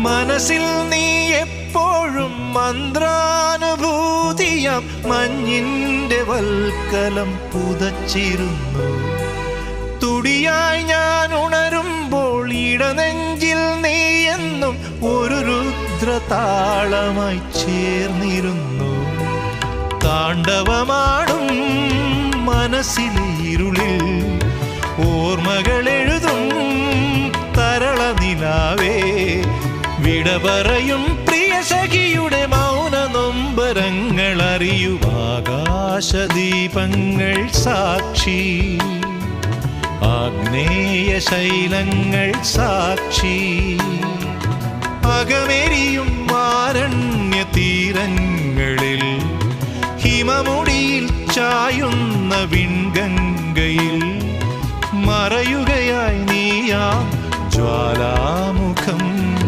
മനസ്സിൽ നീ എപ്പോഴും മന്ത്രാനുഭൂതിയാം മഞ്ഞിന്റെ വൽക്കലം പുതച്ചിരുന്നു. തുടിയായി ഞാൻ ഉണരുമ്പോൾ ഇടനെഞ്ചിൽ നീ എന്നും ഒരു രുദ്രതാളമായി ചേർന്നിരുന്നു. താണ്ഡവമാടും മനസ്സിലെ ഇരുളിൽ ഓർമ്മകളെഴുതും തരള നിലാവേ, വിട പറയും പ്രിയ സഖിയുടെ മൗന നൊമ്പരങ്ങൾ അറിയും ആകാശദീപങ്ങൾ സാക്ഷി, ആഗ്നേയ ശൈലങ്ങൾ സാക്ഷി. അകമെരിയും ആരണ്യ തീരങ്ങളിൽ ഹിമമുടിയിൽ ചായുന്ന വിൺഗംഗയിൽ മറയുകയായി നീയാം ജ്വാലാമു